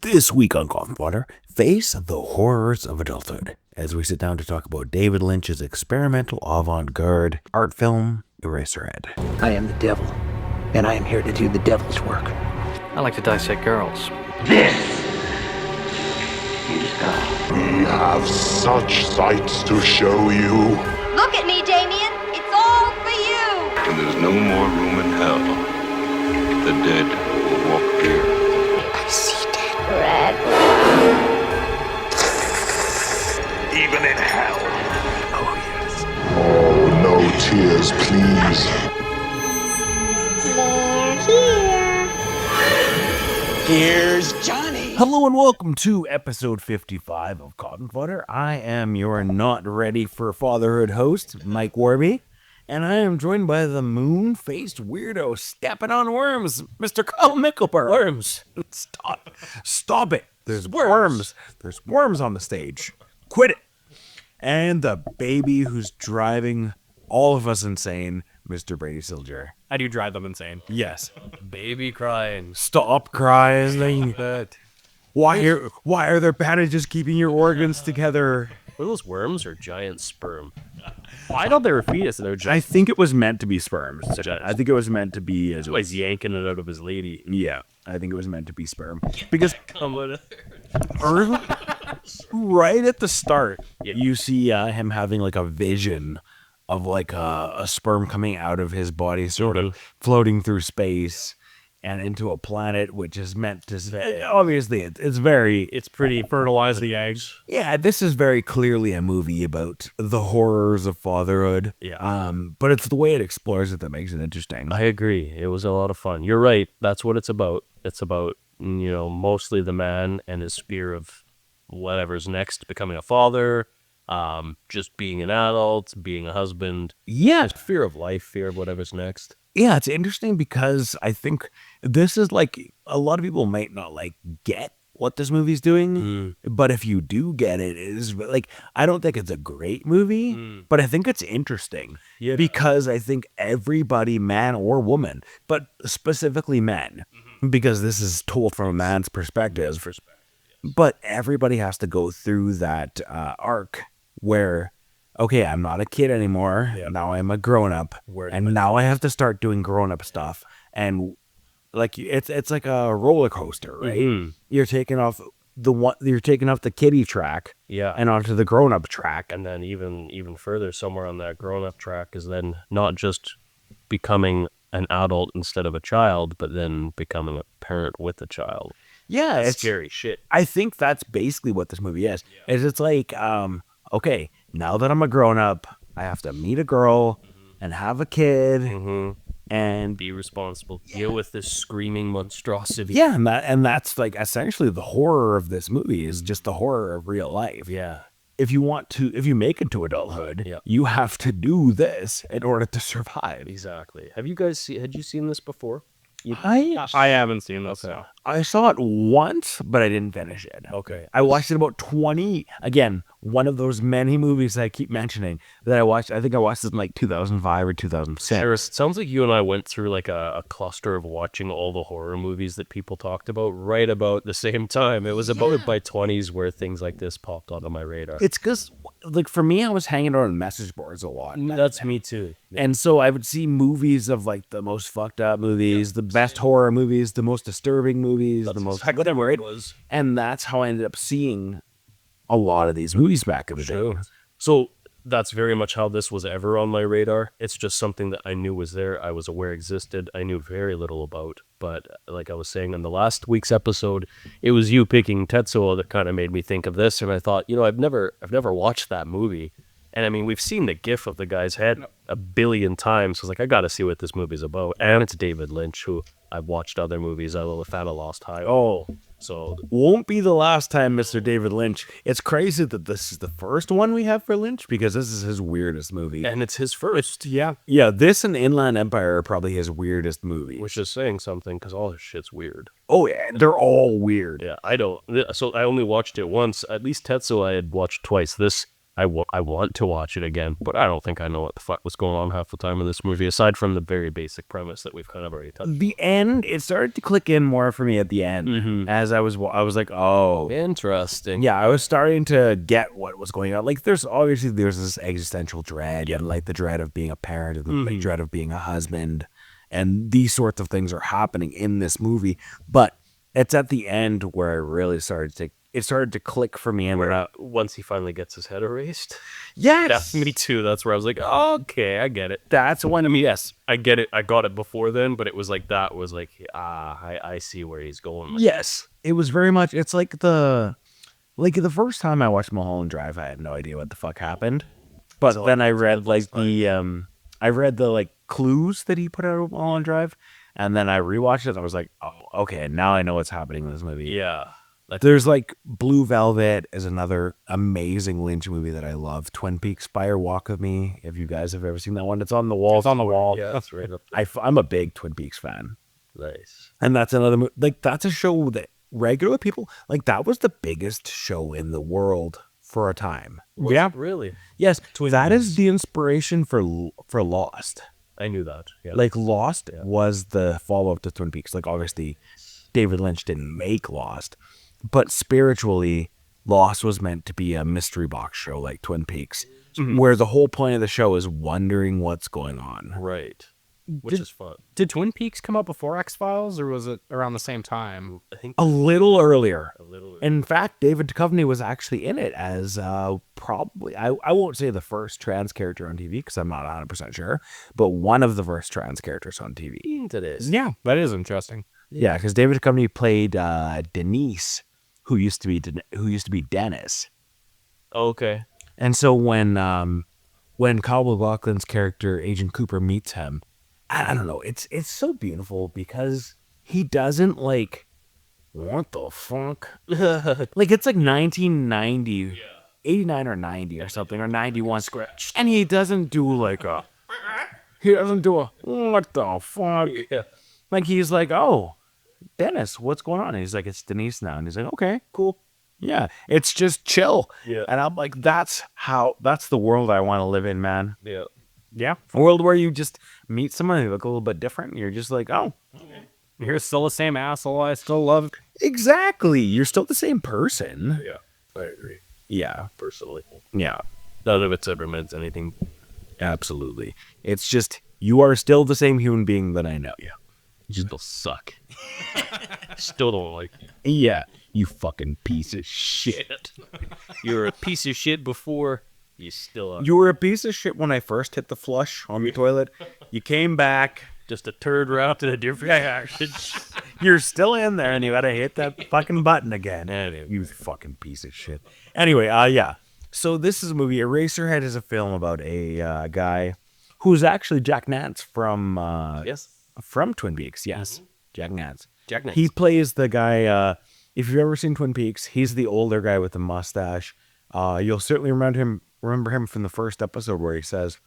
This week on Coffin Fodder, face the horrors of adulthood, as we sit down to talk about David Lynch's experimental avant-garde art film, Eraserhead. I am the devil, and I am here to do the devil's work. I like to dissect girls. This is God. We have such sights to show you. Look at me, Damien. It's all for you. When there's no more room in hell, the dead will walk here. I see dead red. Even in hell. Oh, yes. Oh, no tears, please. They're here. Here's Johnny. Hello and welcome to episode 55 of Coffin Fodder. I am your not ready for fatherhood host, Mike Warby, and I am joined by the moon-faced weirdo stepping on worms, Mr. Kyle Mickelberg. Worms. Stop it. There's worms. There's worms on the stage. Quit it. And the baby who's driving all of us insane, Mr. Brady Silger. I do drive them insane. Yes. Baby crying. Stop crying. Why are there bandages keeping your organs together? Were those worms or giant sperm? I thought they were fetus. They were I giant. think it was meant to be sperm. I think it was meant to be as He's yanking it out of his lady. yeah. I think it was meant to be sperm because Come on. early, right at the start, you see him having like a vision of like a sperm coming out of his body, sort of floating through space and into a planet, which is meant to. Obviously, It's pretty fertilize the eggs. Yeah, this is very clearly a movie about the horrors of fatherhood. Yeah. But it's the way it explores it that makes it interesting. I agree. It was a lot of fun. You're right. That's what it's about. It's about, mostly the man and his fear of whatever's next, becoming a father, just being an adult, being a husband. Yeah, Fear of life, fear of whatever's next. yeah, it's interesting because I think this is like a lot of people might not like get what this movie's doing, but if you do get it, it is like I don't think it's a great movie, but I think it's interesting because I think everybody, man or woman, but specifically men, because this is told from a man's perspective, but everybody has to go through that arc where, okay, I'm not a kid anymore. Now I'm a grown up, and now I have to start doing grown up stuff. And like it's like a roller coaster, right? You're taking off the kiddie track, Yeah. and onto the grown up track. And then even further, somewhere on that grown-up track is then not just becoming an adult instead of a child, but then becoming a parent with a child. Yeah, That's it's scary shit. I think that's basically what this movie is. Is it's like, okay, now that I'm a grown up, I have to meet a girl and have a kid and Be responsible. Deal with this screaming monstrosity. yeah, and that's like essentially the horror of this movie is just the horror of real life. Yeah. If you make it to adulthood, you have to do this in order to survive. Exactly. Have you guys had you seen this before? I haven't seen this. Okay. I saw it once, but I didn't finish it. Okay. I watched it about 20. Again, one of those many movies that I keep mentioning that I watched. I think I watched it in like 2005 or 2006. Harris, it sounds like you and I went through like a cluster of watching all the horror movies that people talked about right about the same time. It was about my 20s where things like this popped onto my radar. It's because, like, for me, I was hanging out on message boards a lot. That's me too. And so I would see movies of like the most fucked up movies, the best horror movies, the most disturbing movies, the most whatever it was. And that's how I ended up seeing a lot of these movies back in the day. So that's very much how this was ever on my radar. It's just something that I knew was there. I was aware existed. I knew very little about. But like I was saying in the last week's episode, it was you picking Tetsuo that kind of made me think of this. And I thought, I've never watched that movie. And I mean, we've seen the gif of the guy's head a billion times. So I was like, I got to see what this movie's about. And it's David Lynch, who I've watched other movies. I'm a fan of Lost Highway. Oh, so won't be the last time, Mr. David Lynch. It's crazy that this is the first one we have for Lynch because this is his weirdest movie. and it's his first, Yeah, this and Inland Empire are probably his weirdest movies. which is saying something because all his shit's weird. Oh, yeah, they're all weird. Yeah, I don't. So I only watched it once. At least Tetsuo I had watched twice. This I want to watch it again, but I don't think I know what the fuck was going on half the time in this movie, aside from the very basic premise that we've kind of already touched. The end, it started to click in more for me at the end. As I was like, oh, Interesting. yeah, I was starting to get what was going on. Like, there's this existential dread, and like the dread of being a parent, and the dread of being a husband, and these sorts of things are happening in this movie. But it's at the end where I really started to click for me. And Once he finally gets his head erased. yes, Yeah, me too. That's where I was like, okay, I get it. that's when I mean, yes, I get it. I got it before then, but it was like I see where he's going. yes, it was very much. It's like the first time I watched Mulholland Drive, I had no idea what the fuck happened. But then I read like the like clues that he put out of Mulholland Drive, and then I rewatched it. And I was like, oh, okay, now I know what's happening in this movie. Yeah. There's like Blue Velvet is another amazing Lynch movie that I love. Twin Peaks Fire Walk with Me. If you guys have ever seen that one, it's on the wall. It's on the wall. Yeah, that's right up there. I'm a big Twin Peaks fan. Nice. And that's another movie. Like, that's a show that regular people, like, that was the biggest show in the world for a time. Yeah. Really? Yes, that is the inspiration for Lost. I knew that. Yeah. Like, Lost was the follow-up to Twin Peaks. Like, obviously, David Lynch didn't make Lost, but spiritually, Lost was meant to be a mystery box show like Twin Peaks, where the whole point of the show is wondering what's going on. Right. Which is fun. Did Twin Peaks come out before X-Files, or was it around the same time? I think A little earlier. a little. In fact, David Duchovny was actually in it as probably, I won't say the first trans character on TV because I'm not 100% sure, but one of the first trans characters on TV. into this. Yeah, that is interesting. Yeah, because David Duchovny played Denise, who used to be Dennis. Okay. And so when Kyle MacLachlan's character Agent Cooper meets him, I don't know, it's so beautiful because he doesn't like, what the fuck? Like, it's like 1990, 89 or 90 or something, or 91. And he doesn't do like what the fuck? Yeah. Like, he's like, oh, Dennis, what's going on? And he's like, it's Denise now. And he's like, okay, cool. Yeah, it's just chill. Yeah. And I'm like, that's the world I want to live in, man. Yeah. Yeah. A world where you just meet someone who look a little bit different. And you're just like, oh, You're still the same asshole. I still love. exactly. You're still the same person. Yeah. I agree. Yeah. Personally. Yeah, None of it's ever meant anything. absolutely. It's just, you are still the same human being that I know. Yeah. You still suck. Still don't like you. Yeah. You fucking piece of shit. You were a piece of shit before. You still are. You were a piece of shit when I first hit the flush on the toilet. You came back. Just a turd wrapped in a different action. You're still in there, and you gotta hit that fucking button again. Anyway. You fucking piece of shit. Anyway, yeah. So this is a movie. Eraserhead is a film about a guy who's actually Jack Nance from Yes. from Twin Peaks. Yes, Jack Nance. Jack Nance. He plays the guy. If you've ever seen Twin Peaks, he's the older guy with the mustache. You'll certainly remember him from the first episode where he says,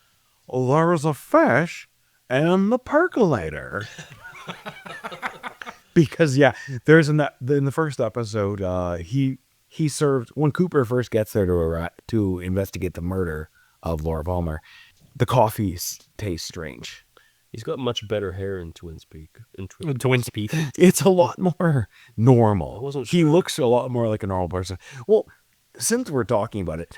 "There was a fish in the percolator." Because there's in the first episode, he served when Cooper first gets there to investigate the murder of Laura Palmer. The coffee tastes strange. He's got much better hair in Twin Peaks. Twin Peaks. It's a lot more normal. I wasn't He looks a lot more like a normal person. Well, since we're talking about it,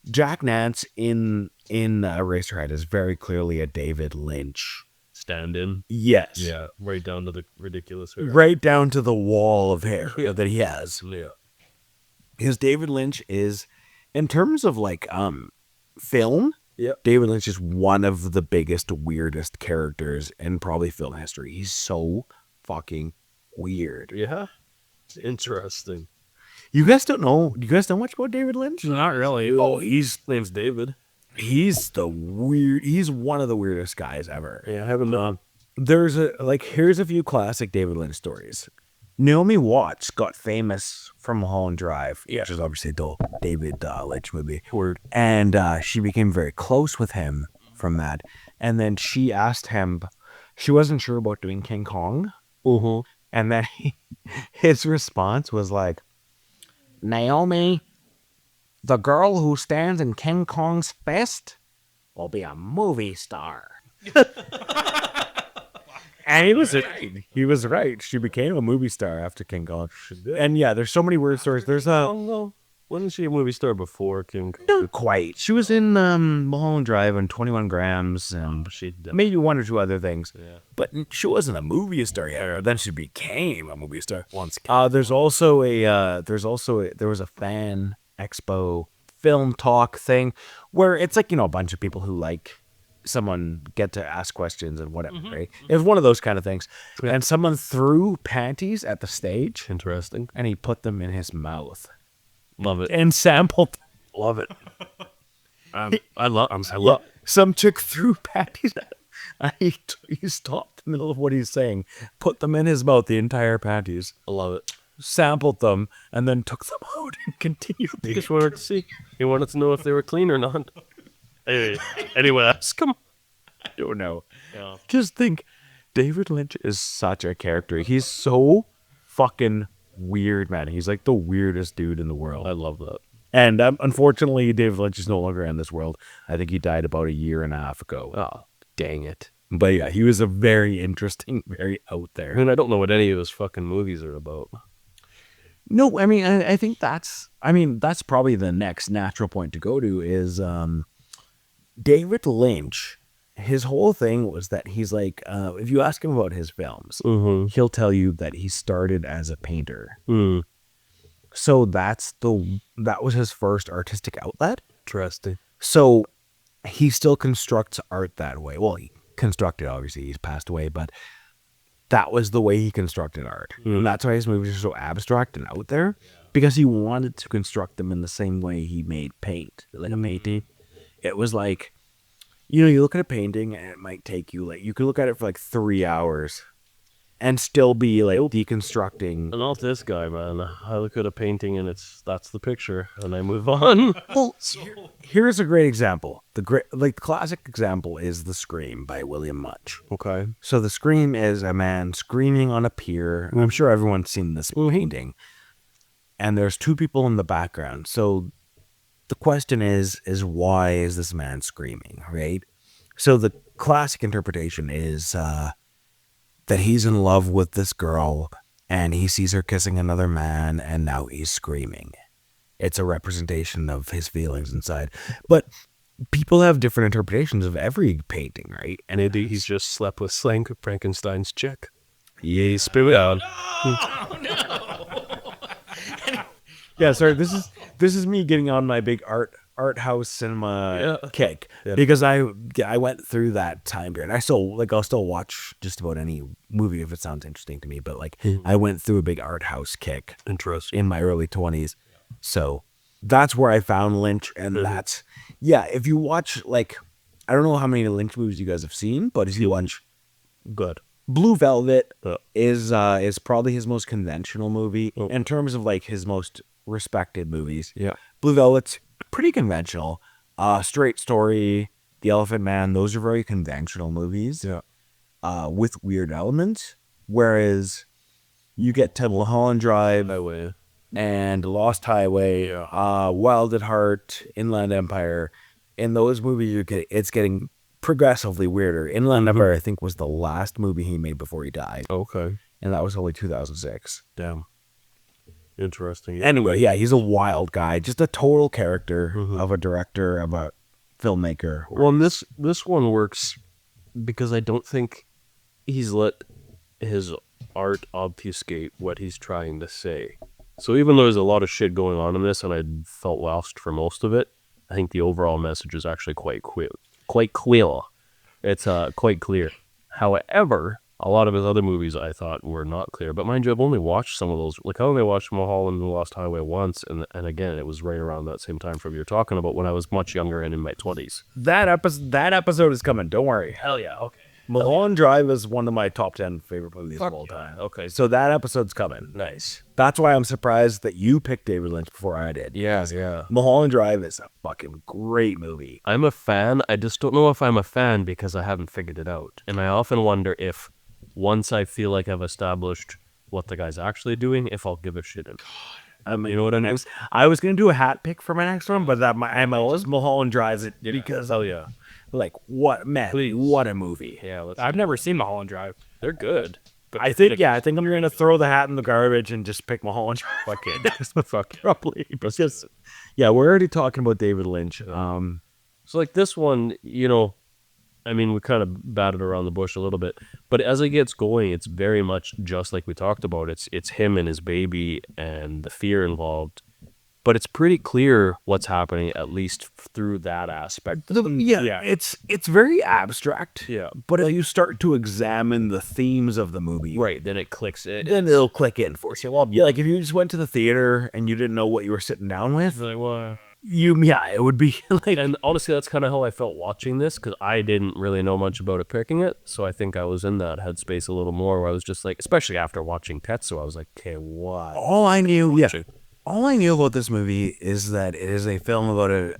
Jack Nance in Eraserhead is very clearly a David Lynch Stand-in. Yes. Yeah. Right down to the ridiculous hair. Right down to the wall of hair that he has. Yeah. Because David Lynch is, in terms of like film, David Lynch is one of the biggest, weirdest characters in probably film history. He's so fucking weird. Yeah. Interesting. You guys don't know? Do you guys know much about David Lynch? Not really. Oh, Name's David. he's one of the weirdest guys ever. Yeah, I haven't known. Here's a few classic David Lynch stories. Naomi Watts got famous from Mulholland Drive, which is obviously the David Lynch movie. Word. And she became very close with him from that. And then she asked him, she wasn't sure about doing King Kong. And then his response was like, Naomi, the girl who stands in King Kong's fist will be a movie star. And he was right. She became a movie star after King Kong. And yeah, there's so many weird stories. There's Wasn't she a movie star before King Kong? not quite. She was in Mulholland Drive and 21 Grams and maybe one or two other things. Yeah. But she wasn't a movie star yet. Then she became a movie star. There was a fan expo film talk thing where it's like, a bunch of people who like someone get to ask questions and whatever, right? It was one of those kind of things. Yeah. And someone threw panties at the stage. Interesting. And he put them in his mouth. Love it. And sampled. Love it. I love. Some chick threw panties at him. And he stopped in the middle of what he's saying, put them in his mouth, the entire panties. I love it. Sampled them, and then took them out and continued. He just wanted to see. He wanted to know if they were clean or not. Anyway, ask him. I don't know. Yeah. Just think, David Lynch is such a character. He's so fucking weird, man. He's like the weirdest dude in the world. I love that. And unfortunately, David Lynch is no longer in this world. I think he died about 1.5 years ago. Oh, dang it. But yeah, he was a very interesting, very out there. I mean, I don't know what any of his fucking movies are about. No, I mean, I think that's probably the next natural point to go to is David Lynch. His whole thing was that he's like, if you ask him about his films, he'll tell you that he started as a painter. So that was his first artistic outlet. Interesting. So he still constructs art that way. Well, he constructed, obviously, he's passed away, but that was the way he constructed art. And that's why his movies are so abstract and out there, because he wanted to construct them in the same way he made paint, like a painting. It was like, you look at a painting and it might take you, like, you could look at it for like 3 hours and still be like deconstructing. Not this guy, man. I look at a painting and that's the picture, and I move on. Well, here's a great example. The classic example is The Scream by William Munch. Okay. So The Scream is a man screaming on a pier. And I'm sure everyone's seen this painting. And there's two people in the background. So the question is why is this man screaming, right? So the classic interpretation is that he's in love with this girl and he sees her kissing another man and now he's screaming. It's a representation of his feelings inside. But people have different interpretations of every painting, right? And he's just slept with Frankenstein's chick. Yay, spirit out. Yeah, sorry, this is me getting on my big art house cinema kick, because I went through that time period. I'll still watch just about any movie if it sounds interesting to me, but I went through a big art house kick. Interesting. In my early 20s. So that's where I found Lynch, and that's if you watch, I don't know how many Lynch movies you guys have seen, but if you watch good. Blue Velvet is probably his most conventional movie in terms of his most respected movies. Yeah. Blue Velvet's pretty conventional. Straight Story, The Elephant Man, those are very conventional movies. Yeah. With weird elements. Whereas you get to Mulholland Drive and Lost Highway, Wild at Heart, Inland Empire. In those movies, it's getting progressively weirder. Inland Empire, I think, was the last movie he made before he died. Okay. And that was only 2006. Damn. Interesting. Anyway, yeah, he's a wild guy. Just a total character of a director, of a filmmaker. Well, and this one works because I don't think he's let his art obfuscate what he's trying to say. So even though there's a lot of shit going on in this, and I felt lost for most of it, I think the overall message is actually quite clear. It's quite clear. However, a lot of his other movies I thought were not clear. But mind you, I've only watched some of those. I only watched Mulholland and Lost Highway once, and again, it was right around that same time frame you're talking about, when I was much younger and in my 20s. That episode is coming. Don't worry. Hell yeah. Okay. Mulholland Drive is one of my top 10 favorite movies of all time. Okay. So that episode's coming. Nice. That's why I'm surprised that you picked David Lynch before I did. Yeah, yeah. Mulholland Drive is a fucking great movie. I'm a fan. I just don't know if I'm a fan because I haven't figured it out. And I often wonder if, once I feel like I've established what the guy's actually doing, if I'll give a shit. You know what I mean? I was gonna do a hat pick for my next one, but that my Mulholland Drive it because Hell yeah. like what man, what a movie. Yeah, I've never seen Mulholland Drive. they're good. But I think I'm gonna throw the hat in the garbage and just pick Mulholland Drive. fuck it. Fuck it. Probably because we're already talking about David Lynch. So like this one, I mean, we kind of batted around the bush a little bit, but as it gets going, it's very much just like we talked about. It's him and his baby and the fear involved, but it's pretty clear what's happening, at least through that aspect. It's very abstract. Yeah. But if you start to examine the themes of the movie, Right, then it clicks. then it'll click in for you. Well, like if you just went to the theater and you didn't know what you were sitting down with, Like, what? it would be like. And honestly, that's kind of how I felt watching this, because I didn't really know much about it picking it. So I think I was in that headspace a little more, where I was just like, especially after watching Tetsuo, I was like, okay, what? All I knew about this movie is that it is a film about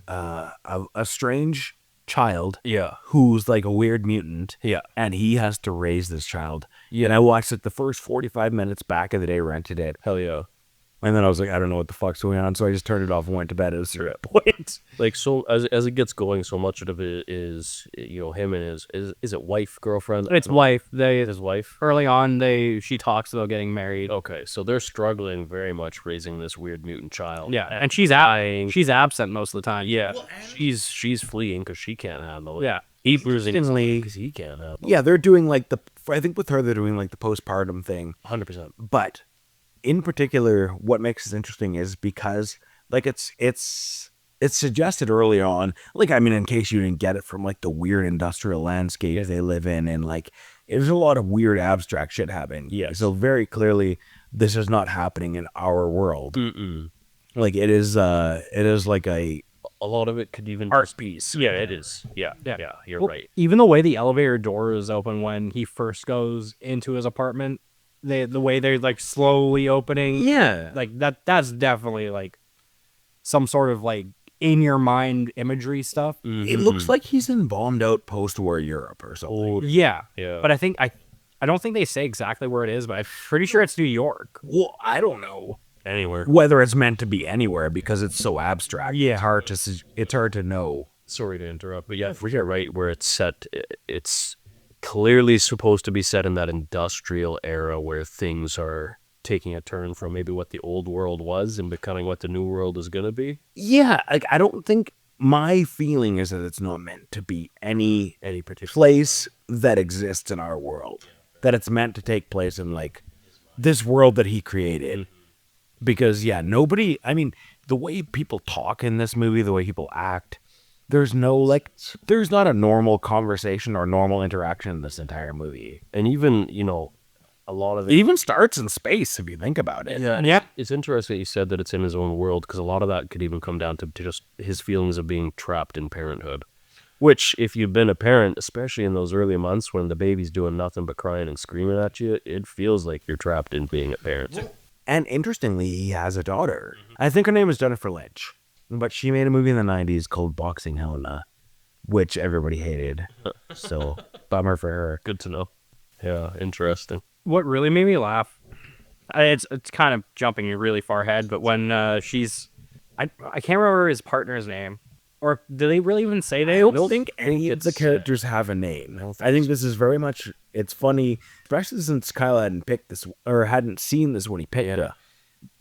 a strange child, who's like a weird mutant, and he has to raise this child. And I watched it the first 45 minutes back in the day, rented it. Hell yeah. And then I was like, I don't know what the fuck's going on, so I just turned it off and went to bed at a certain point. Like, so as it gets going, so much of it is, him and his, is it wife, girlfriend? It's wife. His wife. Early on, she talks about getting married. Okay, so they're struggling very much raising this weird mutant child. Yeah, and she's absent most of the time. Yeah, she's fleeing because she can't handle it. Yeah. He's losing because he can't handle it. Yeah, they're doing like I think with her, they're doing like the postpartum thing. 100%. But in particular, what makes this interesting is because like it's suggested early on, like, I mean, in case you didn't get it from like the weird industrial landscape they live in, and like there's a lot of weird abstract shit happening. Yeah. So very clearly this is not happening in our world. Like it is like a lot of it could even art piece. Yeah, it is. Yeah, you're right. Even the way the elevator door is open when he first goes into his apartment, the way they're like slowly opening, like that's definitely like some sort of like in your mind imagery stuff. It looks like he's in bombed out post-war Europe or something. Yeah. Yeah. But I don't think they say exactly where it is, but I'm pretty sure it's New York. Well, I don't know Anywhere. whether it's meant to be anywhere because it's so abstract. Yeah. It's hard to know. Sorry to interrupt, but yeah, if we get right where it's set, it's clearly supposed to be set in that industrial era where things are taking a turn from maybe what the old world was and becoming what the new world is going to be. Yeah, like I don't think my feeling is that it's not meant to be any particular place that exists in our world. That it's meant to take place in like this world that he created. Because nobody, I mean, the way people talk in this movie, the way people act, there's not a normal conversation or normal interaction in this entire movie. And even, a lot of It even starts in space if you think about it. Yeah. It's interesting that you said that it's in his own world, because a lot of that could even come down to just his feelings of being trapped in parenthood. Which, if you've been a parent, especially in those early months when the baby's doing nothing but crying and screaming at you, it feels like you're trapped in being a parent. And interestingly, he has a daughter. I think her name is Jennifer Lynch. But she made a movie in the 90s called Boxing Helena, which everybody hated. So, bummer for her. Good to know. Yeah, interesting. What really made me laugh, it's kind of jumping really far ahead, but when I can't remember his partner's name. Or do they really even say they? I don't think any of the characters have a name. I think this is very much, it's funny, especially since Kyle hadn't picked this, or hadn't seen this when he picked it.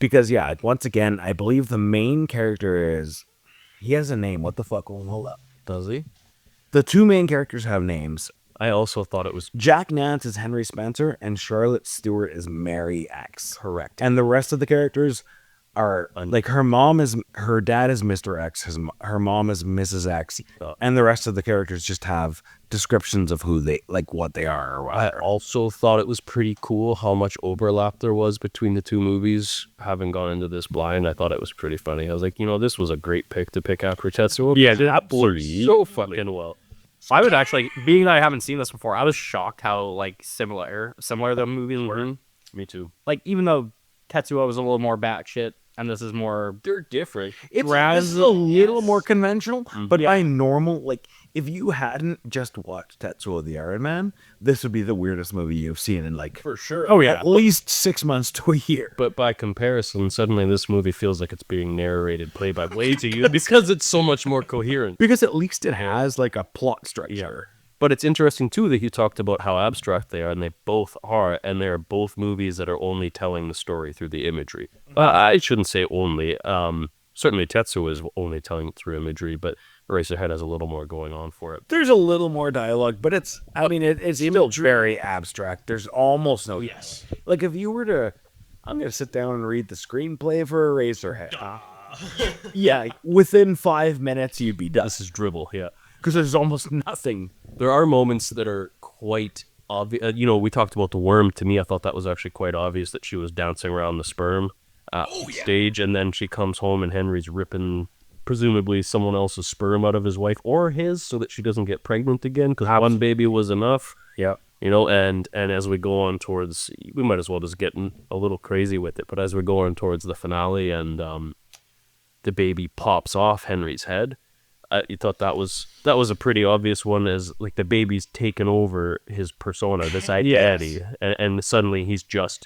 Because, once again, I believe the main character he has a name. What the fuck? Hold up. Does he? The two main characters have names. I also thought it was... Jack Nance is Henry Spencer, and Charlotte Stewart is Mary X. Correct. And the rest of the characters are like her dad is Mr. X, her mom is Mrs. X, and the rest of the characters just have descriptions of who they like, what they are or whatever. I also thought it was pretty cool how much overlap there was between the two movies. Having gone into this blind, I thought it was pretty funny. I was like, this was a great pick to pick after Tetsuo. Yeah, that blew so fucking well. I would actually, being that I haven't seen this before, I was shocked how like similar the movies were. Me too. Like, even though Tetsuo was a little more batshit, and this is more. They're different. This is a little more conventional, but Yeah. by normal, like, if you hadn't just watched Tetsuo the Iron Man, this would be the weirdest movie you've seen in, like, For sure. Oh yeah, at least 6 months to a year. But by comparison, suddenly this movie feels like it's being narrated play by play to you because it's so much more coherent. Because at least it has, like, a plot structure. But it's interesting, too, that you talked about how abstract they are, and they both are, and they're both movies that are only telling the story through the imagery. I shouldn't say only. Certainly Tetsuo is only telling it through imagery, but Eraserhead has a little more going on for it. There's a little more dialogue, but it's still very abstract. There's almost no... Yes. Like, if you were to... I'm going to sit down and read the screenplay for Eraserhead. Yeah, within 5 minutes, you'd be done. This is dribble, yeah. Because there's almost nothing. There are moments that are quite obvious. We talked about the worm. To me, I thought that was actually quite obvious that she was dancing around the sperm stage, and then she comes home and Henry's ripping presumably someone else's sperm out of his wife or his so that she doesn't get pregnant again because one baby was enough. Yeah. And as we go on towards, we might as well just get a little crazy with it, but as we go on towards the finale and the baby pops off Henry's head, you thought that was a pretty obvious one, as like the baby's taken over his persona, this identity, and suddenly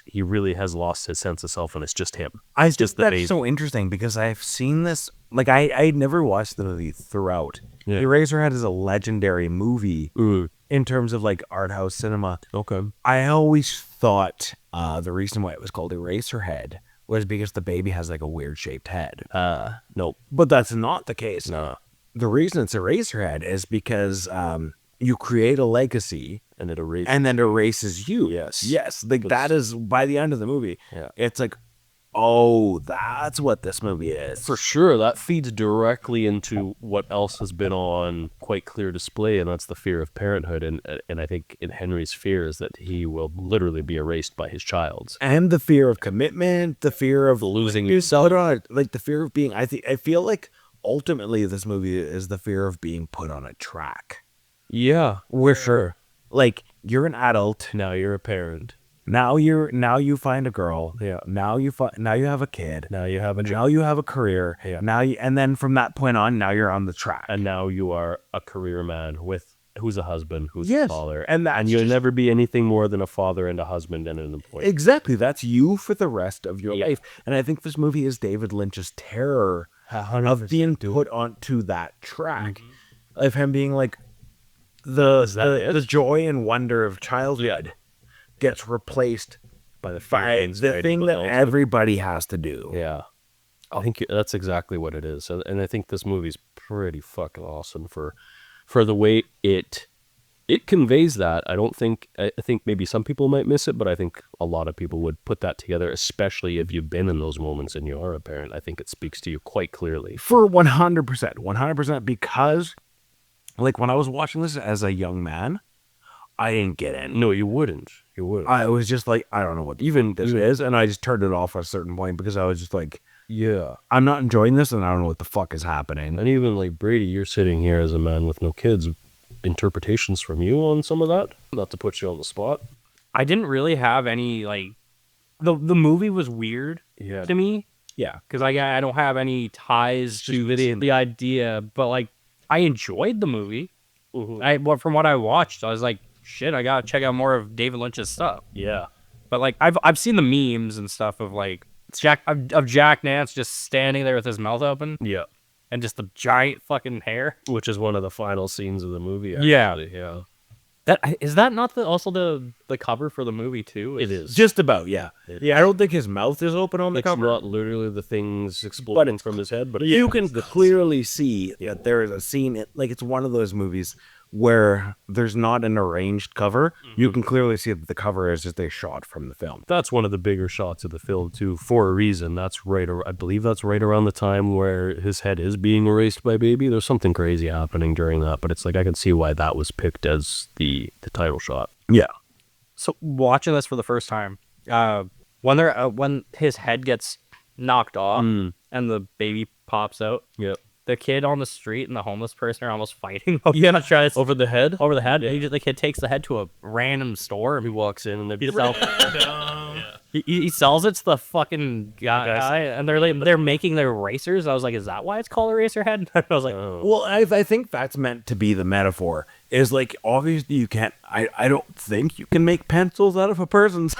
he really has lost his sense of self, and it's just him. I just that's so interesting because I've seen this, like I never watched the movie throughout. Yeah. Eraserhead is a legendary movie in terms of like art house cinema. Okay. I always thought the reason why it was called Eraserhead was because the baby has like a weird shaped head. Nope. But that's not the case. No. The reason it's Eraserhead is because you create a legacy And it erases. and then erases you. Yes. Yes. Like that is by the end of the movie. Yeah. It's like, oh, that's what this movie is. For sure, that feeds directly into what else has been on quite clear display, and that's the fear of parenthood. And I think in Henry's fear is that he will literally be erased by his child. And the fear of commitment, the fear of losing yourself, like the fear of being. I feel like ultimately this movie is the fear of being put on a track. Yeah, For sure. Like you're an adult. now you're a parent. Now you find a girl. Yeah. Now you have a kid. Now you have a job. Now you have a career. Yeah. And then from that point on, now you're on the track. And now you are a career man who's a husband, who's Yes. a father. And that's you'll just- never be anything more than a father and a husband and an employee. Exactly. That's you for the rest of your life. And I think this movie is David Lynch's terror of being put onto that track. Of him being like the joy and wonder of childhood gets replaced by the the thing that everybody has to do. Yeah. I think that's exactly what it is. And I think this movie's pretty fucking awesome for the way it conveys that. I think maybe some people might miss it, but I think a lot of people would put that together, especially if you've been in those moments and you are a parent. I think it speaks to you quite clearly. For 100%, because like when I was watching this as a young man, I didn't get in. No, you wouldn't. I was just like, I don't know what even this is, and I just turned it off at a certain point because I was just like, Yeah. I'm not enjoying this, and I don't know what the fuck is happening. And even like Brady, you're sitting here as a man with no kids. Interpretations from you on some of that? Not to put you on the spot. I didn't really have any like. The movie was weird to me. Yeah, Because I don't have any ties to the idea, but like I enjoyed the movie. From what I watched, I was like, shit, I gotta check out more of David Lynch's stuff. Yeah. But like I've seen the memes and stuff of like Jack Nance just standing there with his mouth open. Yeah. And just the giant fucking hair. Which is one of the final scenes of the movie. Yeah. Actually. Yeah. Is that not also the cover for the movie too? It is. just about. Yeah, I don't think his mouth is open on the It's cover. not literally the things exploding from his head, but You can clearly see that there is a scene. Like it's one of those movies where there's not an arranged cover. You can clearly see that the cover is just a shot from the film. that's one of the bigger shots of the film too, for a reason. That's I believe that's right around the time where his head is being erased by baby. There's something crazy happening during that, but it's like I can see why that was picked as the title shot. Yeah. So watching this for the first time, when his head gets knocked off and the baby pops out, Yep. the kid on the street and the homeless person are almost fighting. Yeah, try Over the head? over the head. The kid takes the head to a random store. He walks in and they're Yourself. He sells it to the fucking guy, and they're making their erasers. I was like, is that why it's called Eraserhead? I was like, Well, I think that's meant to be the metaphor. Is like, obviously you can't. I don't think you can make pencils out of a person's.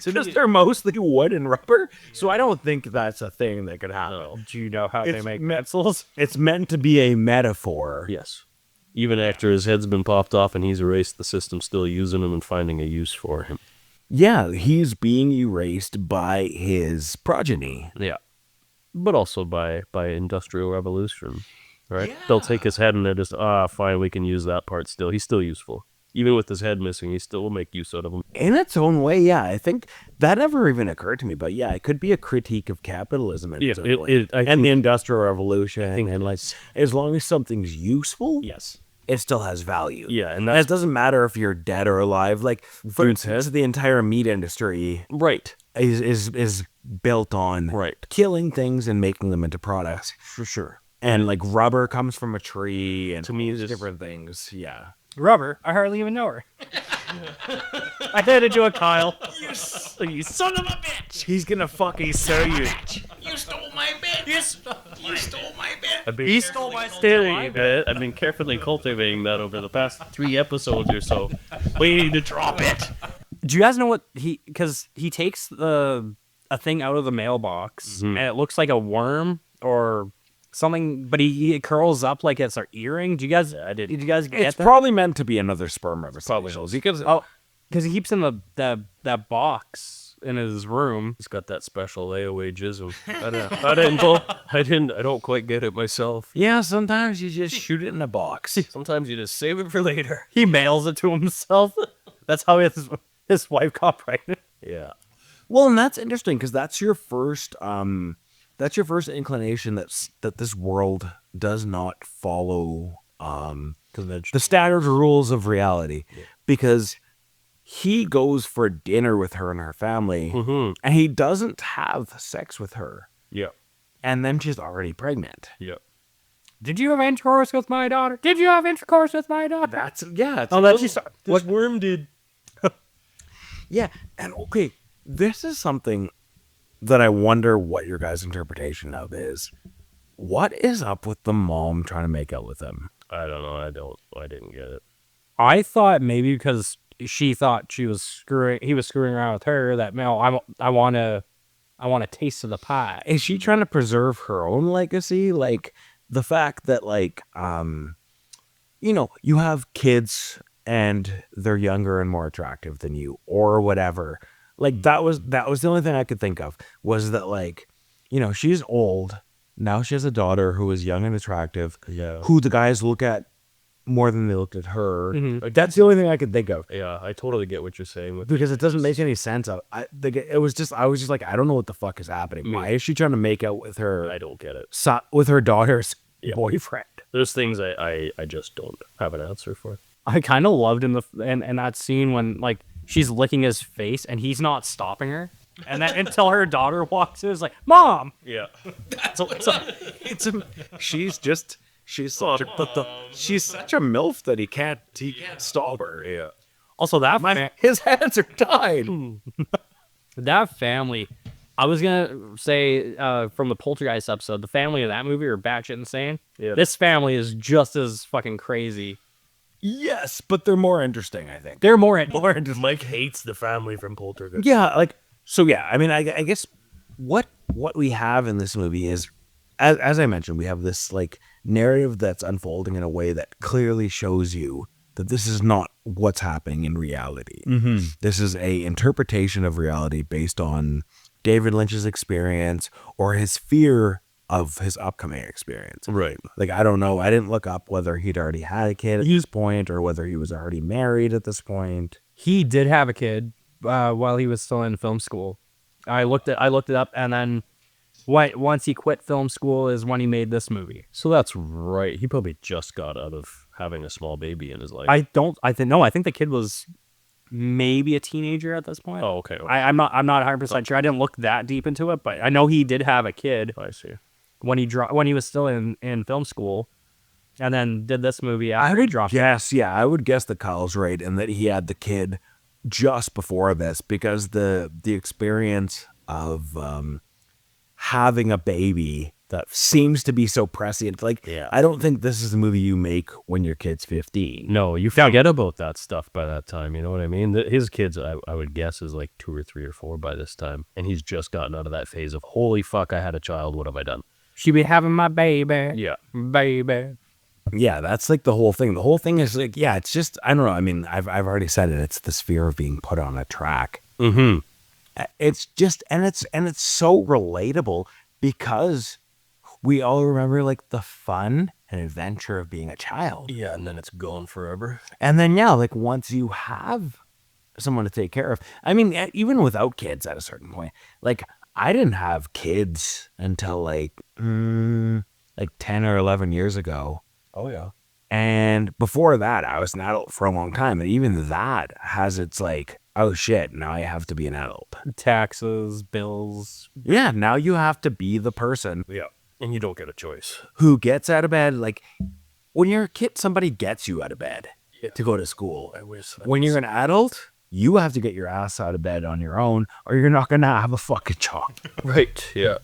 Because they're mostly wood and rubber, so I don't think that's a thing that could happen. do you know how they make pencils? It's meant to be a metaphor. Yes. Even after his head's been popped off and he's erased, the system's still using him and finding a use for him. Yeah, he's being erased by his progeny. Yeah. But also by Industrial Revolution, right? Yeah. They'll take his head and they're just, fine, we can use that part still. He's still useful. Even with his head missing, he still will make use out of him. In its own way, yeah. I think that never even occurred to me, but yeah, it could be a critique of capitalism and the Industrial Revolution. And like, as long as something's useful, yes, it still has value. Yeah, and it doesn't matter if you're dead or alive. Like, for instance, the entire meat industry, right, is built on killing things and making them into products, for sure. And like rubber comes from a tree, and to me, it's different things. Yeah. Rubber? I hardly even know her. I did it to a Kyle. You son of a bitch! He's gonna fucking sell you. You stole my bit! You stole my bit! He stole my bit. I've been carefully cultivating that over the past 3 episodes or so, waiting to drop it. Do you guys know what because he takes a thing out of the mailbox, and it looks like a worm or something, but he curls up like it's our earring. Do you guys? Did you guys get that? It's probably meant to be another sperm representation. Because he keeps in that box in his room. He's got that special layaway jism. I don't quite get it myself. Yeah, sometimes you just shoot it in a box. Sometimes you just save it for later. He mails it to himself. That's how his wife got pregnant. Yeah. Well, and that's interesting because that's your first inclination that this world does not follow the standard rules of reality, because he goes for dinner with her and her family, and he doesn't have sex with her. Yeah. And then she's already pregnant. Yeah. Did you have intercourse with my daughter? Did you have intercourse with my daughter? What worm did? Yeah, and okay, this is something that I wonder what your guys' interpretation of is. What is up with the mom trying to make out with him? I don't know. I didn't get it. I thought maybe because she thought he was screwing around with her, that I want a taste of the pie. Is she trying to preserve her own legacy? Like the fact that you have kids and they're younger and more attractive than you or whatever. Like that was the only thing I could think of, was that she's old. Now she has a daughter who is young and attractive, who the guys look at more than they looked at her. Mm-hmm. That's the only thing I could think of. Yeah, I totally get what you're saying. Because it doesn't make any sense. I was just like, I don't know what the fuck is happening. Why is she trying to make out with her? I don't get it. With her daughter's boyfriend. There's things I just don't have an answer for. I kind of loved in that scene when she's licking his face and he's not stopping her. And then until her daughter walks in, it's like, Mom! Yeah. She's such a MILF that he can't stop her. Yeah. Also, his hands are tied. That family, I was gonna say from the Poltergeist episode, the family of that movie are batshit insane. Yeah. This family is just as fucking crazy. Yes, but they're more interesting, I think. They're more interesting. Mike hates the family from Poltergeist. Yeah, I mean, I guess what we have in this movie is, as I mentioned, we have this narrative that's unfolding in a way that clearly shows you that this is not what's happening in reality. Mm-hmm. This is a interpretation of reality based on David Lynch's experience or his fear of his upcoming experience. Right. I don't know. I didn't look up whether he'd already had a kid at this point or whether he was already married at this point. He did have a kid while he was still in film school. I looked it up, and then once he quit film school is when he made this movie. So that's right. He probably just got out of having a small baby in his life. I think the kid was maybe a teenager at this point. Oh, okay. I'm not 100% sure. I didn't look that deep into it, but I know he did have a kid. I see. When he was still in film school, and then did this movie after he dropped. Yes, yeah, I would guess that Kyle's right, and that he had the kid just before this because the experience of having a baby that seems to be so prescient. Like, I don't think this is a movie you make when your kid's 15. No, you forget about that stuff by that time. You know what I mean? His kids, I would guess, is like 2 or 3 or 4 by this time. And he's just gotten out of that phase of, holy fuck, I had a child. What have I done? She be having my baby. Yeah. Baby. Yeah, that's like the whole thing. The whole thing is like, yeah, it's just, I don't know. I mean, I've already said it. It's this fear of being put on a track. Mm-hmm. It's just, and it's so relatable because we all remember like the fun and adventure of being a child. Yeah, and then it's gone forever. And then, yeah, like once you have someone to take care of, I mean, even without kids at a certain point, like I didn't have kids until like 10 or 11 years ago. Oh, yeah. And before that, I was an adult for a long time. And even that has its like, oh shit, now I have to be an adult. Taxes, bills. Yeah, now you have to be the person. Yeah. And you don't get a choice. Who gets out of bed. Like when you're a kid, somebody gets you out of bed to go to school. I wish that When you're an adult, you have to get your ass out of bed on your own or you're not going to have a fucking job. Right, yeah.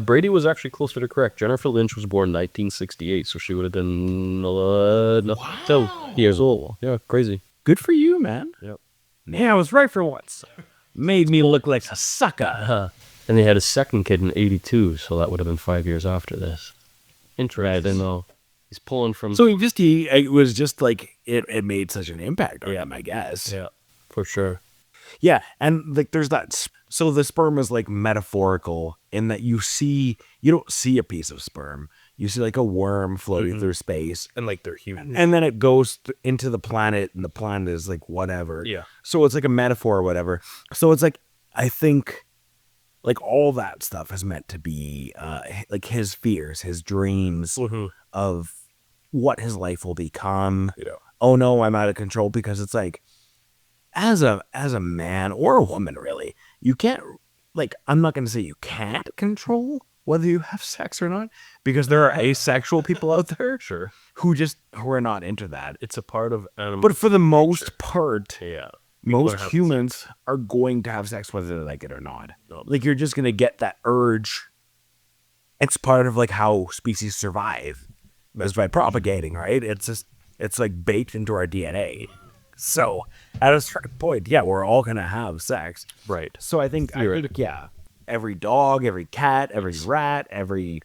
Brady was actually closer to correct. Jennifer Lynch was born 1968, so she would have been 12 years old. Yeah, crazy. Good for you, man. Yep. Yeah, I was right for once. Made me look like a sucker. And they had a second kid in 82, so that would have been 5 years after this. Interesting, though. He's pulling from... So it was just like, it made such an impact on him, I guess. Yeah, for sure. Yeah, and like there's that. So the sperm is like metaphorical in that you don't see a piece of sperm. You see like a worm floating through space. And like they're human. And then it goes into the planet and the planet is like whatever. Yeah. So it's like a metaphor or whatever. So it's like, I think like all that stuff is meant to be like his fears, his dreams of what his life will become. Yeah. Oh no, I'm out of control, because it's like, as a man or a woman, really, you can't, like, I'm not going to say you can't control whether you have sex or not, because there are asexual people out there, Sure. who are not into that. It's a part of animal. But for the most part, Yeah. most humans are going to have sex whether they like it or not. No. Like, you're just going to get that urge. It's part of like how species survive, is by propagating, right? It's like baked into our DNA. So at a certain point, yeah, we're all going to have sex. Right. So I think, yeah, every dog, every cat, every rat, every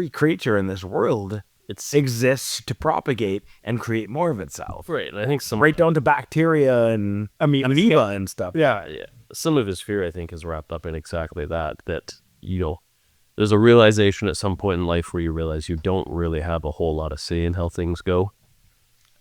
creature in this world, exists to propagate and create more of itself. Right. And I think Right down to bacteria and amoeba and stuff. Yeah. Some of his fear, I think, is wrapped up in exactly that, there's a realization at some point in life where you realize you don't really have a whole lot of say in how things go.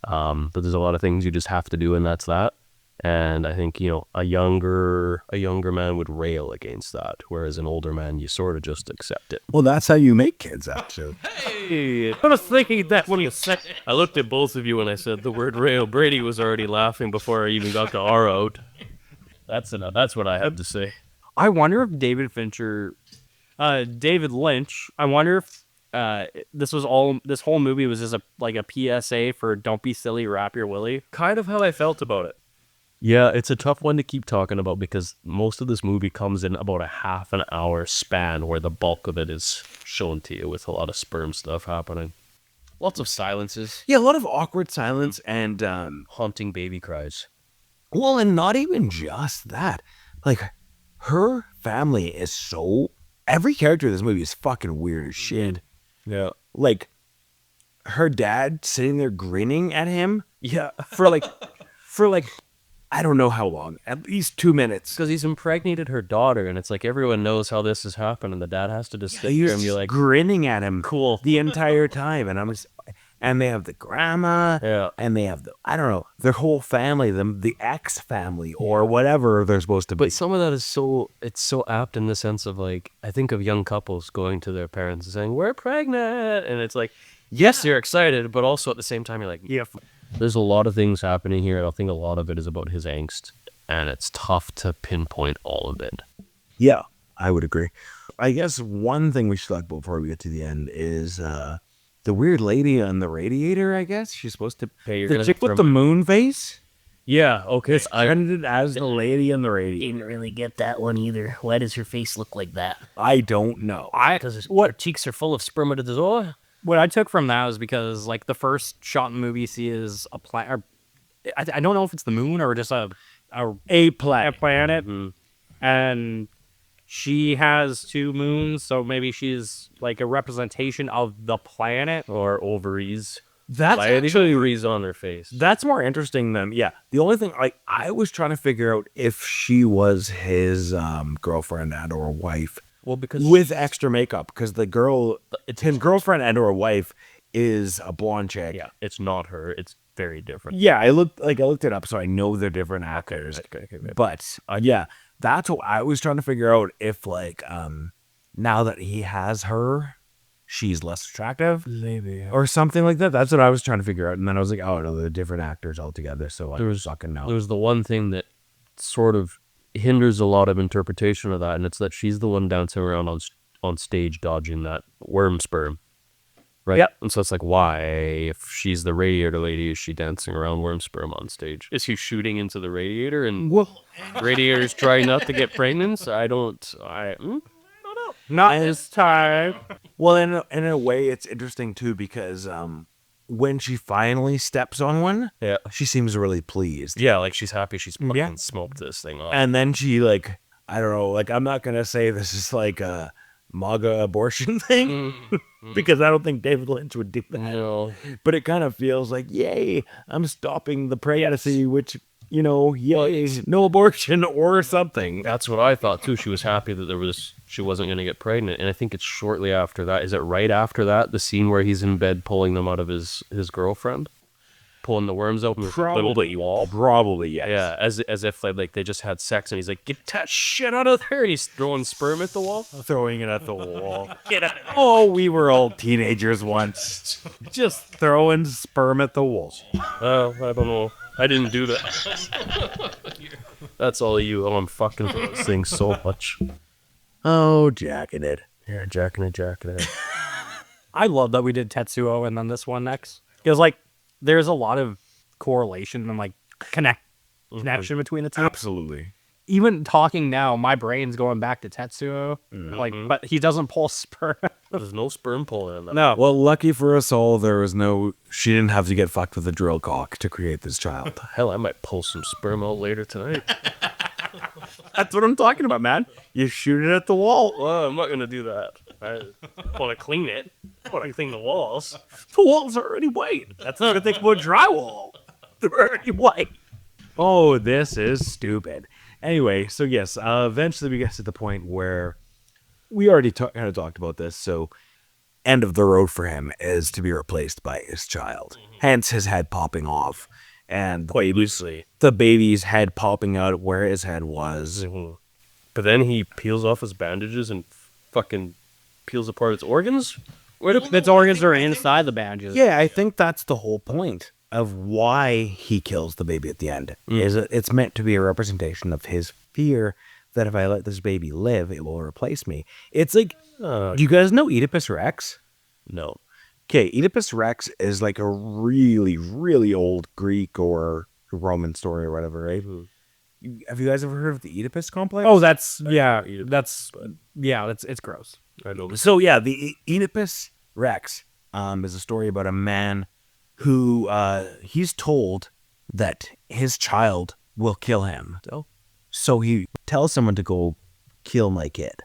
But there's a lot of things you just have to do, and that's that. And I think, a younger man would rail against that, whereas an older man, you sort of just accept it. Well, that's how you make kids, actually. Hey, I was thinking that when you said, I looked at both of you when I said the word rail. Brady was already laughing before I even got the R out. That's enough. That's what I have to say. I wonder if David Lynch, I wonder if this whole movie was just a PSA for don't be silly, wrap your willy. Kind of how I felt about it. Yeah, it's a tough one to keep talking about because most of this movie comes in about a half an hour span where the bulk of it is shown to you with a lot of sperm stuff happening. Lots of silences. Yeah, a lot of awkward silence and Haunting baby cries. well, and not even just that. Like, her family is so... Every character in this movie is fucking weird as shit. Yeah. Like, her dad sitting there grinning at him. Yeah. For like, I don't know how long. At least 2 minutes. Because he's impregnated her daughter, and it's like everyone knows how this has happened, and the dad has to just sit He there was and be like, grinning at him cool. the entire time. And and they have the grandma. Yeah. And they have I don't know, their whole family, the ex family or whatever they're supposed to be. But some of that is it's so apt in the sense of like, I think of young couples going to their parents and saying, we're pregnant. And it's like, yes, you're excited, but also at the same time, you're like, yeah. There's a lot of things happening here. I think a lot of it is about his angst, and it's tough to pinpoint all of it. Yeah, I would agree. I guess one thing we should talk about before we get to the end is the weird lady on the radiator, I guess. She's supposed to... Hey, you're the gonna chick with the moon face? Yeah, okay. It's credited as the lady in the radio. Didn't really get that one either. Why does her face look like that? I don't know. Because her cheeks are full of spermatozoa. What I took from that was because, like, the first shot in the movie, she is a planet. I don't know if it's the moon or just a planet. And she has 2 moons, so maybe she's like a representation of the planet. Or ovaries. That's Actually, ovaries on her face. That's more interesting than the only thing I was trying to figure out if she was his girlfriend and or wife. Well, because with extra makeup, because the girl, his girlfriend and or wife is a blonde chick. Yeah, it's not her. It's very different. Yeah, I looked it up, so I know they're different actors. Okay. But that's what I was trying to figure out, if now that he has her, she's less attractive, maybe, or something like that. That's what I was trying to figure out, and then I was like, oh no, they're different actors altogether. So I was fucking know. There was the one thing that sort of hinders a lot of interpretation of that, and it's that she's the one dancing around on stage dodging that worm sperm, right? Yep. And so it's like, why, if she's the radiator lady, is she dancing around worm sperm on stage? Is he shooting into the radiator and radiator's trying not to get pregnant? I don't know. Not this time. Well, in a way, it's interesting too, because when she finally steps on one, she seems really pleased. Yeah, like she's happy she's fucking smoked this thing off. And then she I don't know, I'm not gonna say this is like a MAGA abortion thing, because I don't think David Lynch would do that. No. But it kind of feels like, yay, I'm stopping the pregnancy, which, yay, no abortion or something. That's what I thought too. She was happy that she wasn't going to get pregnant, and I think it's shortly after that. Is it right after that, the scene where he's in bed pulling them out of his girlfriend, pulling the worms out? Probably, yes. Yeah, as if like they just had sex, and he's like, "Get that shit out of there!" And he's throwing sperm at the wall. Throwing it at the wall. Get out! Oh, we were all teenagers once, just throwing sperm at the wall. Oh, I don't know. I didn't do that. That's all you. Oh, I'm fucking this thing so much. Oh, jacking it. Yeah, jacking it. I love that we did Tetsuo and then this one next. Because, like, there's a lot of correlation and, like, connection between the two. Absolutely. Even talking now, my brain's going back to Tetsuo. Like, but he doesn't pull sperm. There's no sperm pulling in that. No. Well, lucky for us all, she didn't have to get fucked with a drill cock to create this child. Hell, I might pull some sperm out later tonight. That's what I'm talking about, man. You shoot it at the wall. Well, I'm not gonna do that. I want to clean it. I want to clean the walls. The walls are already white. That's not a thing about drywall. They're already white. Oh, this is stupid. Anyway, so yes, eventually we get to the point where we already kind of talked about this. So, end of the road for him is to be replaced by his child. Hence his head popping off. And Quite loosely. the baby's head popping out where his head was. But then he peels off his bandages and fucking peels apart its organs? Its organs are inside the bandages. Yeah, I think that's the whole point of why he kills the baby at the end. It's meant to be a representation of his fear that if I let this baby live, it will replace me. It's like, do you guys know Oedipus Rex? No. Okay, Oedipus Rex is like a really, really old Greek or Roman story or whatever, right? Have you guys ever heard of the Oedipus complex? Oh, it's gross. I know. So yeah, the Oedipus Rex is a story about a man who he's told that his child will kill him. So he tells someone to go kill my kid.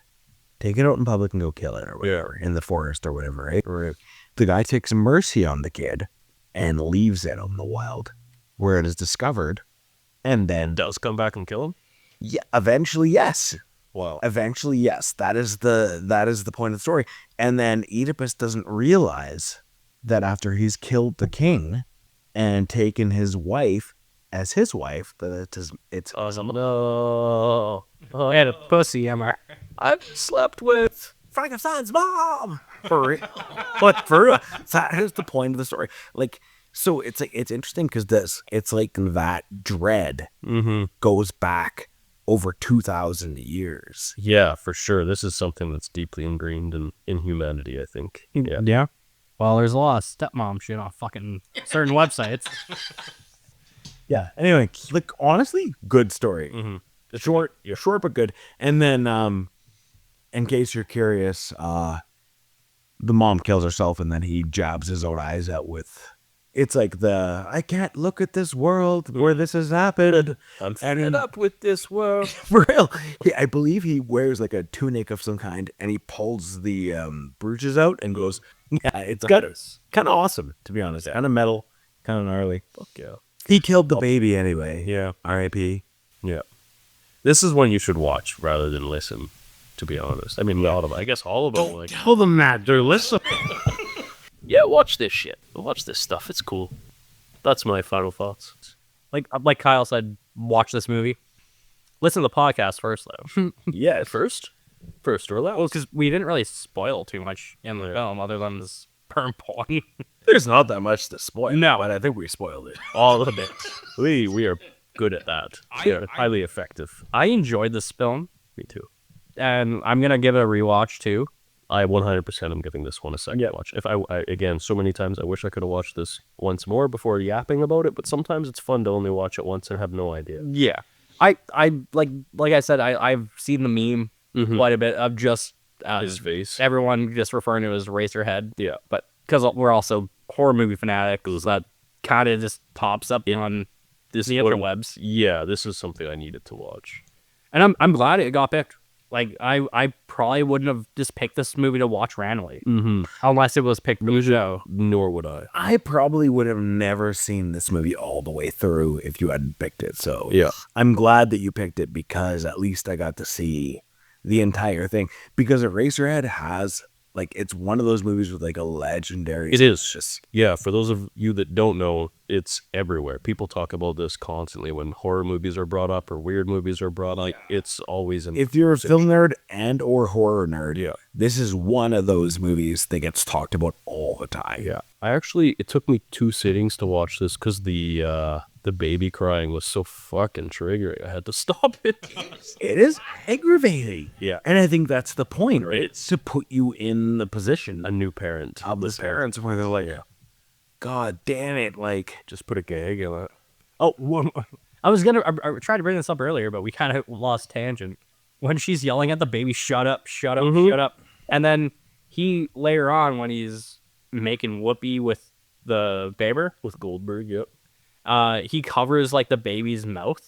Take it out in public and go kill it or whatever, in the forest or whatever, right? Or the guy takes mercy on the kid and leaves it on the wild where it is discovered and then Does come back and kill him? Yeah, eventually, yes. Wow. Eventually, yes. That is the point of the story. And then Oedipus doesn't realize that after he's killed the king and taken his wife as his wife, that it's Awesome. No. Oh, I had a pussy, Emma. I've slept with Frankenstein's mom. For real. But for real, that is the point of the story. Like, so it's like, it's interesting because it's like that dread goes back over 2,000 years. Yeah, for sure. This is something that's deeply ingrained in humanity, I think. Yeah. Well, there's a lot of stepmom shit on fucking certain websites. Yeah. Anyway, like honestly, good story. Short but good. And then, in case you're curious, the mom kills herself, and then he jabs his own eyes out with. It's like I can't look at this world where this has happened. I'm fed up with this world. For real. I believe he wears like a tunic of some kind, and he pulls the bruises out and goes, yeah, it's kind of awesome, to be honest. Kind of metal, kind of gnarly. Fuck yeah. He killed the baby anyway. Yeah. R.I.P. Yeah. This is one you should watch rather than listen, to be honest. I mean, I guess all of them. Like, Tell them that, dude. Listen. yeah, watch this shit. Watch this stuff. It's cool. That's my final thoughts. Like Kyle said, watch this movie. Listen to the podcast first, though. Yeah, first or last. Well, because we didn't really spoil too much in the film, other than this perm porn. There's not that much to spoil. No. But I think we spoiled it. All of it. We are good at that. Highly effective. I enjoyed this film, Me too. and I'm gonna give it a rewatch too. I 100% am giving this one a second watch. If I again, so many times I wish I could have watched this once more before yapping about it, but sometimes it's fun to only watch it once and have no idea. Yeah, I like I said, I've seen the meme quite a bit of just His face. everyone just referring to it as Eraserhead. Yeah. But because we're also horror movie fanatics, that kind of just pops up on the interwebs. Yeah, this is something I needed to watch. And I'm glad it got picked. Like, I probably wouldn't have just picked this movie to watch randomly. Unless it was picked for the show. Nor would I. I probably would have never seen this movie all the way through if you hadn't picked it. So Yeah. I'm glad that you picked it, because at least I got to see the entire thing. Because Eraserhead has, like, it's one of those movies with like a legendary. It is. Just Yeah, for those of you that don't know, it's everywhere. People talk about this constantly when horror movies are brought up or weird movies are brought up. It's always in. if you're a film nerd and or horror nerd, Yeah. this is one of those movies that gets talked about all the time. Yeah, it took me 2 sittings to watch this because the baby crying was so fucking triggering. I had to stop it. It is aggravating. Yeah. And I think that's the point, Right. It's to put you in the position A new parent. of the parents where they're like, God damn it, like, Just put a gag in it. I tried to bring this up earlier, but we kind of lost tangent. When she's yelling at the baby, shut up, shut up, shut up. And then he, later on, when he's making whoopee with the Baber, With Goldberg, yep. he covers, like, the baby's mouth.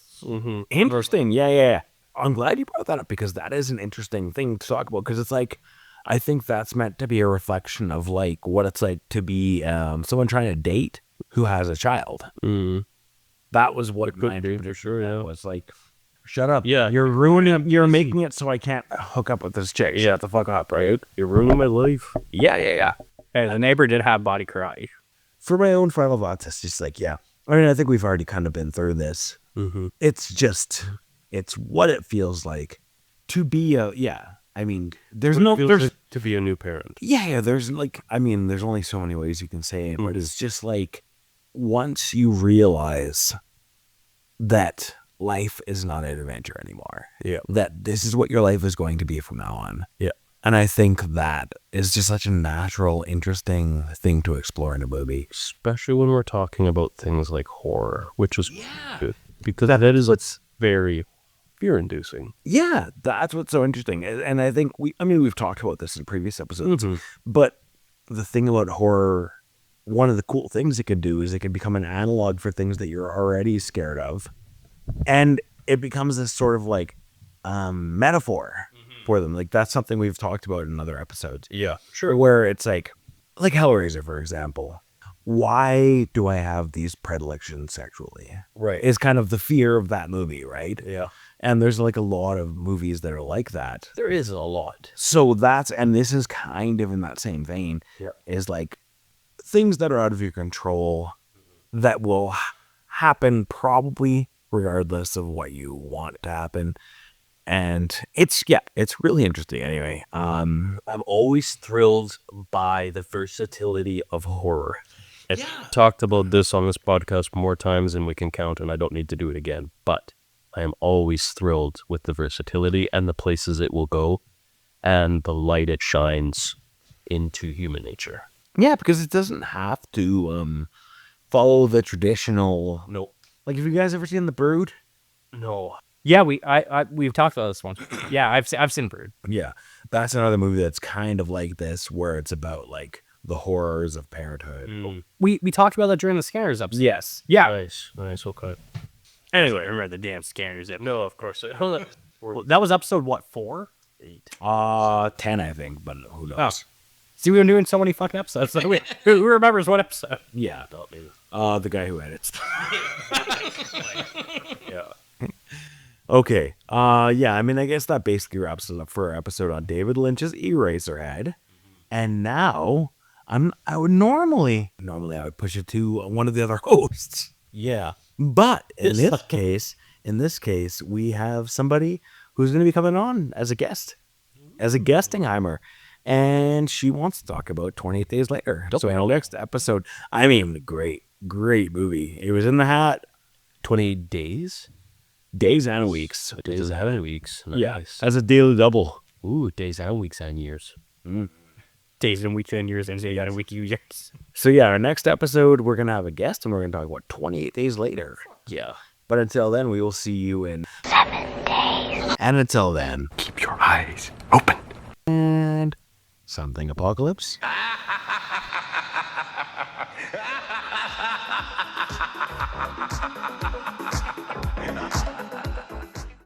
interesting. Yeah. I'm glad you brought that up, because that is an interesting thing to talk about, because it's like, I think that's meant to be a reflection of like what it's like to be someone trying to date who has a child. That was what my For sure, yeah. was like. Shut up. Yeah. You're ruining. You're making it so I can't hook up with this chick. Shut the fuck up, right? You're ruining my life. Yeah. Hey, the neighbor did have body karate. For my own final thoughts, it's just like, yeah. I mean, I think we've already kind of been through this. It's just, it's what it feels like to be I mean, there's to be a new parent. Yeah, there's like, I mean, there's only so many ways you can say it, but it's just like, once you realize that life is not an adventure anymore. Yeah. That this is what your life is going to be from now on. Yeah. And I think that is just such a natural, interesting thing to explore in a movie. Especially when we're talking about things like horror, which is good. Because that is what's very fear-inducing. Yeah, that's what's so interesting. And I think we've talked about this in previous episodes, but the thing about horror, one of the cool things it can do is it can become an analog for things that you're already scared of. And it becomes this sort of like metaphor for them. Like, that's something we've talked about in other episodes. Yeah. Sure. Where it's like Hellraiser, for example. Why do I have these predilections sexually? Right. Is kind of the fear of that movie, right? Yeah. And there's like a lot of movies that are like that. There is a lot. So and this is kind of in that same vein, is like things that are out of your control that will happen probably regardless of what you want to happen. And it's really interesting anyway. I'm always thrilled by the versatility of horror. I've talked about this on this podcast more times than we can count, and I don't need to do it again. But I am always thrilled with the versatility and the places it will go and the light it shines into human nature. Yeah, because it doesn't have to follow the traditional Like, have you guys ever seen The Brood? No. Yeah, we've talked about this one. Yeah, I've seen Brood. Yeah, that's another movie that's kind of like this, where it's about like the horrors of parenthood. We talked about that during the Scanners episode. Yes. Yeah. Nice, okay. Anyway, remember the damn Scanners episode. No, of course. Well, that was episode what, 4? 8. 10, I think, but who knows? Oh. See, we've been doing so many fucking episodes. So who remembers what episode? Yeah. Not me. The guy who edits. Yeah. Okay. Yeah, I mean, I guess that basically wraps it up for our episode on David Lynch's Eraserhead. And now, I would normally I would push it to one of the other hosts. Yeah. But in this case, we have somebody who's going to be coming on as a guestingheimer. And she wants to talk about 28 Days Later. So in our next episode, I mean, great movie. It was in the hat. 28 days? Days and weeks. Days and weeks. Nice. Yeah, as a daily double. Ooh, days and weeks and years. Days and weeks and years and days and weeks. So yeah, our next episode, we're going to have a guest and we're going to talk about 28 Days Later. Yeah. But until then, we will see you in 7 days. And until then, Keep your eyes open. and something apocalypse.